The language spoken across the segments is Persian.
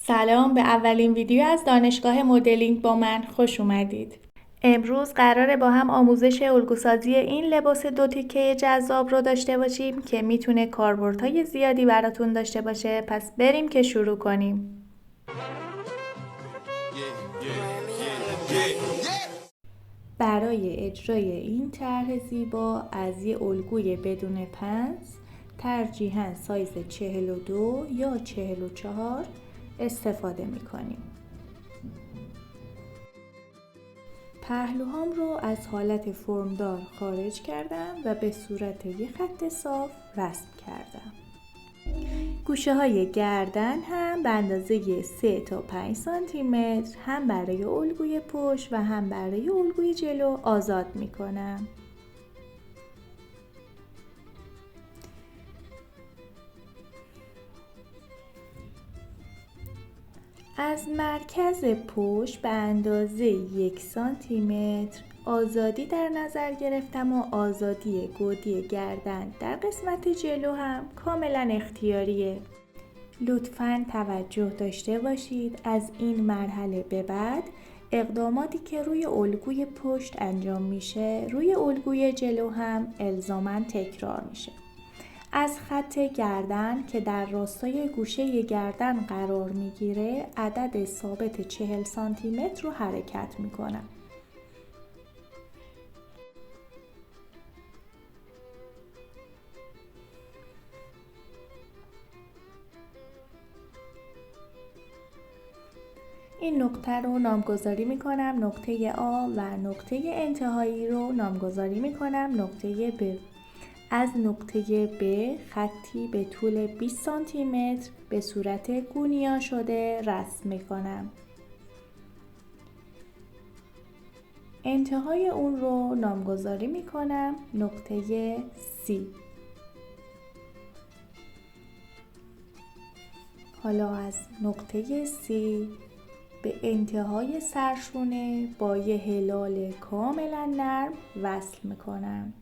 سلام، به اولین ویدیو از دانشگاه مدلینگ با من خوش اومدید. امروز قراره با هم آموزش الگوسازی این لباس دو تیکه جذاب رو داشته باشیم که میتونه کاربردهای زیادی براتون داشته باشه. پس بریم که شروع کنیم. برای اجرای این طرح زیبا از یه الگوی بدون پنس، ترجیحاً سایز 42 یا 44 استفاده میکنیم. پهلوهام رو از حالت فرمدار خارج کردم و به صورت یک خط صاف رسم کردم. گوشه های گردن هم به اندازه 3 تا 5 سانتی متر هم برای الگوی پشت و هم برای الگوی جلو آزاد می کنم. از مرکز پشت به اندازه 1 سانتی متر آزادی در نظر گرفتم و آزادی گودی گردن در قسمت جلو هم کاملا اختیاریه. لطفاً توجه داشته باشید از این مرحله به بعد اقداماتی که روی الگوی پشت انجام میشه روی الگوی جلو هم الزاماً تکرار میشه. از خط گردن که در راستای گوشه گردن قرار میگیره عدد ثابت 40 سانتی متر رو حرکت میکنم. این نقطه رو نامگذاری میکنم نقطه آ و نقطه انتهایی رو نامگذاری میکنم نقطه ب. از نقطه ب خطی به طول 20 سانتی متر به صورت گونیا شده رسم میکنم. انتهای اون رو نامگذاری میکنم نقطه C. حالا از نقطه C به انتهای سرشونه با یه هلال کاملا نرم وصل میکنم.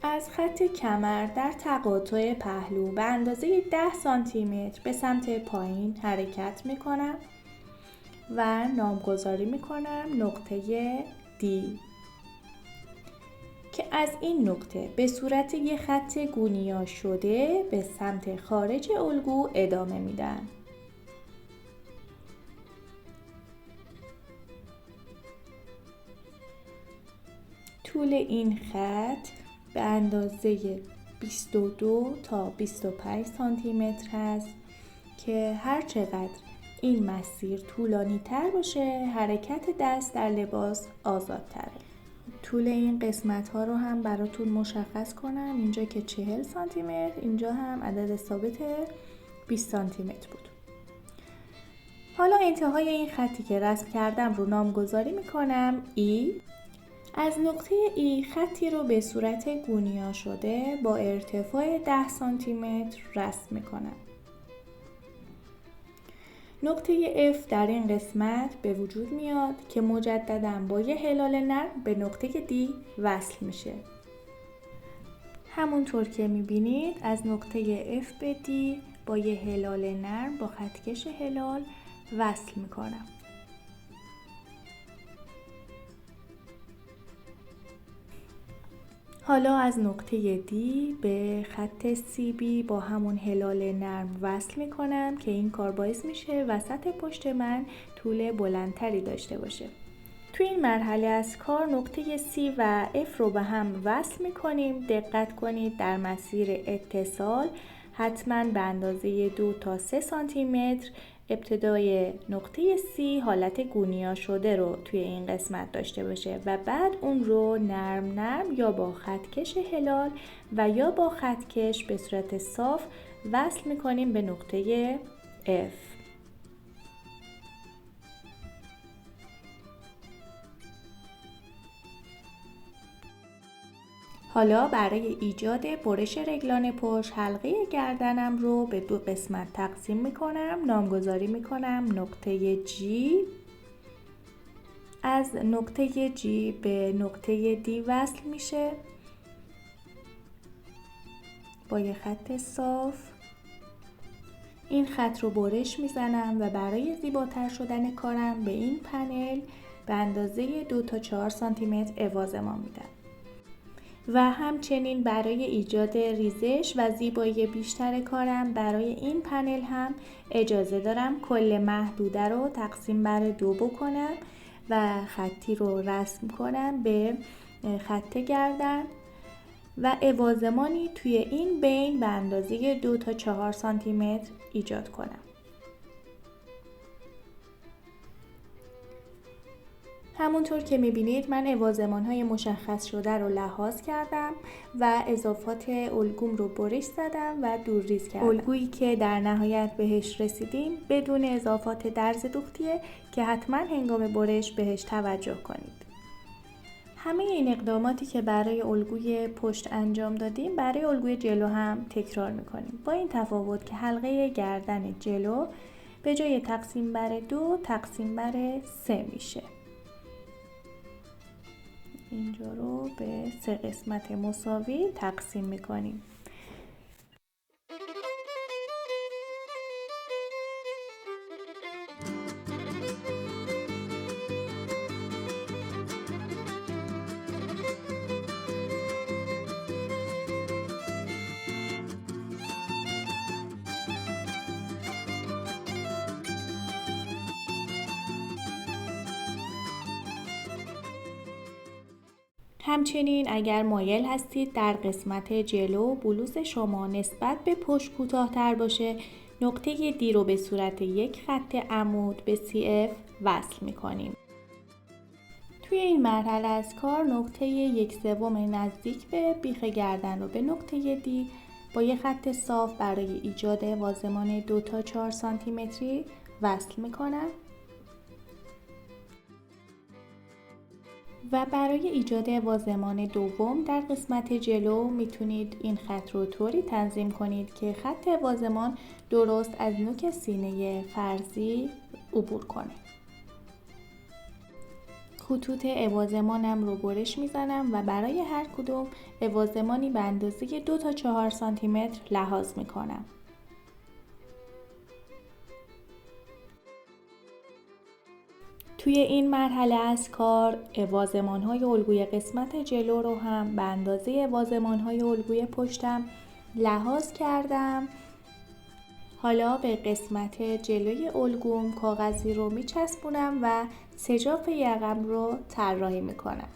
از خط کمر در تقاطع پهلو به اندازه 10 سانتی متر به سمت پایین حرکت میکنم و نامگذاری میکنم نقطه D که از این نقطه به صورت یک خط گونیا شده به سمت خارج الگو ادامه میدم. طول این خط به اندازه 22 تا 25 سانتی متر هست که هر چقدر این مسیر طولانی تر باشه حرکت دست در لباس آزادتره. طول این قسمت ها رو هم براتون مشخص کنم. اینجا که 40 سانتی متر، اینجا هم عدد ثابت 20 سانتی متر بود. حالا انتهای این خطی که رسم کردم رو نامگذاری میکنم ای. از نقطه ای خطی رو به صورت گونیا شده با ارتفاع 10 سانتی متر رسم میکنم. نقطه F در این قسمت به وجود میاد که مجدداً با یه هلال نرم به نقطه D وصل میشه. همونطور که میبینید از نقطه F به D با یه هلال نرم با خطکش هلال وصل میکنم. حالا از نقطه D به خط CB با همون هلال نرم وصل میکنم که این کار باعث میشه وسط پشت من طول بلندتری داشته باشه. تو این مرحله از کار نقطه C و F رو به هم وصل میکنیم. دقت کنید در مسیر اتصال حتما به اندازه 2 تا 3 سانتی متر ابتدای نقطه C حالت گونیا شده رو توی این قسمت داشته باشه و بعد اون رو نرم نرم یا با خطکش هلال و یا با خطکش به صورت صاف وصل میکنیم به نقطه F. حالا برای ایجاد برش رگلان پشت حلقه گردنم رو به 2 قسمت تقسیم میکنم. نامگذاری میکنم نقطه G از نقطه G به نقطه D وصل میشه با یه خط صاف. این خط رو برش میزنم و برای زیباتر شدن کارم به این پنل به اندازه 2 تا 4 سانتی متر اوازمان میدم و همچنین برای ایجاد ریزش و زیبایی بیشتر کارم برای این پنل هم اجازه دارم کل محدوده رو تقسیم بر 2 بکنم و خطی رو رسم کنم به خط گردن و اوازمانی توی این بین به اندازه 2 تا 4 سانتی متر ایجاد کنم. همونطور که میبینید من اوازمان‌های مشخص شده رو لحاظ کردم و اضافات الگوم رو برش زدم و دور ریز کردم. الگویی که در نهایت بهش رسیدیم بدون اضافات درز دوختیه که حتما هنگام برش بهش توجه کنید. همه این اقداماتی که برای الگوی پشت انجام دادیم برای الگوی جلو هم تکرار میکنیم، با این تفاوت که حلقه گردن جلو به جای تقسیم بر 2 تقسیم بر 3 میشه. اینجا رو به 3 قسمت مساوی تقسیم میکنیم. همچنین اگر مایل هستید در قسمت جلو بلوز شما نسبت به پشت کوتاه‌تر باشه، نقطه دی رو به صورت یک خط عمود به CF وصل می‌کنیم. توی این مرحله از کار نقطه 1/3 نزدیک به بیخ گردن رو به نقطه دی با یک خط صاف برای ایجاد وازمان 2 تا 4 سانتی متری وصل می‌کنم. و برای ایجاد وازمان دوم در قسمت جلو میتونید این خط رو طوری تنظیم کنید که خط وازمان درست از نوک سینه فرضی عبور کنه. خطوط اوازمانم رو برش میزنم و برای هر کدوم اوازمانی به اندازه 2 تا 4 سانتی متر لحاظ میکنم. توی این مرحله از کار اوازمان‌های الگوی قسمت جلو رو هم به اندازه اوازمان‌های الگوی پشتم لحاظ کردم. حالا به قسمت جلوی الگوم کاغذی رو میچسبونم و سجاف یقم رو طراحی میکنم.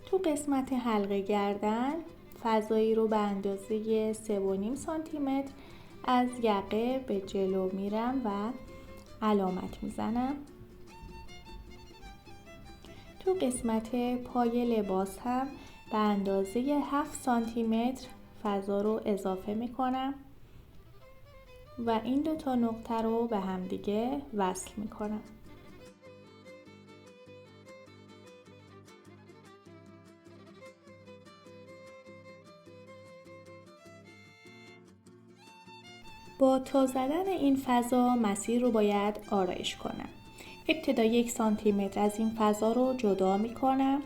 تو قسمت حلقه گردن فضایی رو به اندازه 3.5 سانتی متر از یقه به جلو میرم و علامت میزنم. تو قسمت پای لباس هم به اندازه 7 سانتی متر فضا رو اضافه میکنم و این 2 تا نقطه رو به همدیگه وصل میکنم. با تا زدن این فضا مسیر رو باید آرایش کنم. ابتدا 1 سانتی متر از این فضا رو جدا می کنم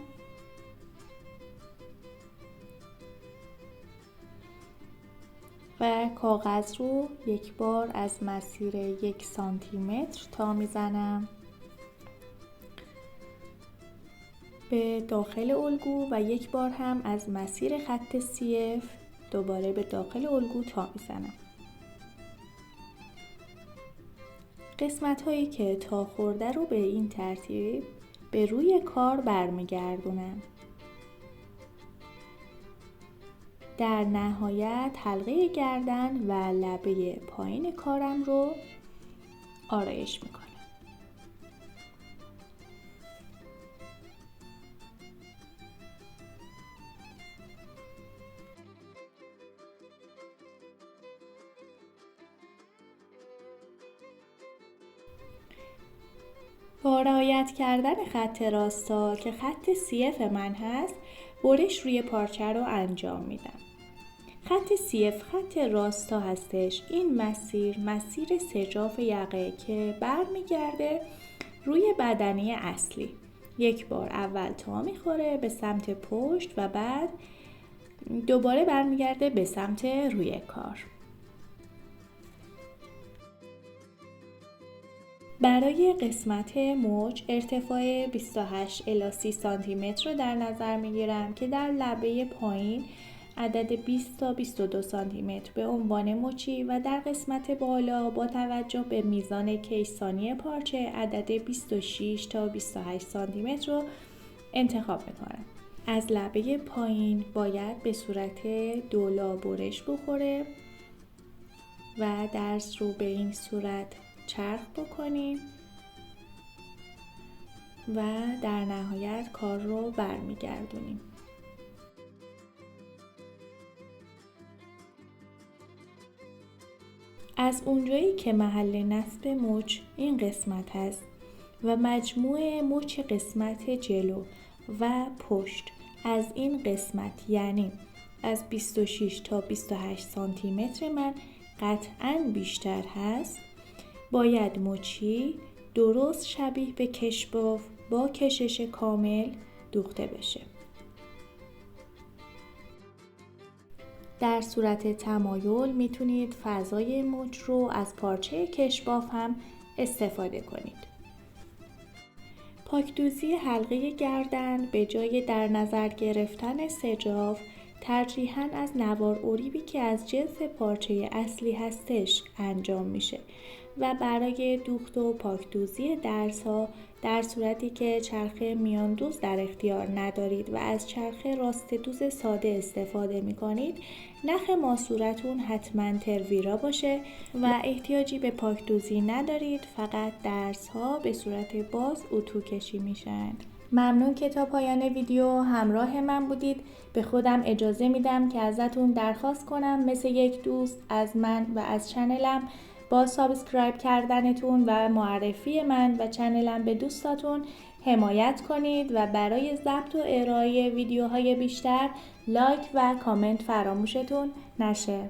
و کاغذ رو یک بار از مسیر 1 سانتی متر تا می زنم به داخل الگو و یک بار هم از مسیر خط CF دوباره به داخل الگو تا می زنم. قسمت هایی که تا خورده رو به این ترتیب به روی کار برمیگردونم. در نهایت حلقه گردن و لبه پایین کارم رو آرایش میکنم. با رعایت کردن خط راستا که خط CF من هست، برش روی پارچه رو انجام میدم. خط CF خط راستا هستش. این مسیر سجاف یقه که برمیگرده روی بدنه اصلی. یک بار اول تا میخوره به سمت پشت و بعد دوباره برمیگرده به سمت روی کار. برای قسمت مچ ارتفاع 28 الی 30 سانتی متر رو در نظر میگیرم که در لبه پایین عدد 20 تا 22 سانتی متر به عنوان مچی و در قسمت بالا با توجه به میزان کیسانی پارچه عدد 26 تا 28 سانتی متر رو انتخاب میکنم. از لبه پایین باید به صورت دولا برش بخوره و درس رو به این صورت چرخ بکنیم و در نهایت کار رو برمیگردونیم. از اونجایی که محل نصب مچ این قسمت هست و مجموع مچ قسمت جلو و پشت از این قسمت یعنی از 26 تا 28 سانتی متر من قطعاً بیشتر هست، باید مچی درست شبیه به کشباف با کشش کامل دوخته بشه. در صورت تمایل میتونید فضای مچ رو از پارچه کشباف هم استفاده کنید. پاکدوزی حلقه گردن به جای در نظر گرفتن سجاف ترجیحاً از نوار اریبی که از جنس پارچه اصلی هستش انجام میشه و برای دوخت و پاکدوزی درس‌ها در صورتی که چرخه میان دوز در اختیار ندارید و از چرخه راست دوز ساده استفاده میکنید، نخ ماسورتون حتما ترویرا باشه و احتیاجی به پاکدوزی ندارید، فقط درس‌ها به صورت باز اتو کشی میشن. ممنون که تا پایان ویدیو همراه من بودید. به خودم اجازه میدم که ازتون درخواست کنم مثل یک دوست از من و از چنلم با سابسکرایب کردنتون و معرفی من و چنلم به دوستاتون حمایت کنید و برای ضبط و ارائه ویدیوهای بیشتر لایک و کامنت فراموشتون نشه.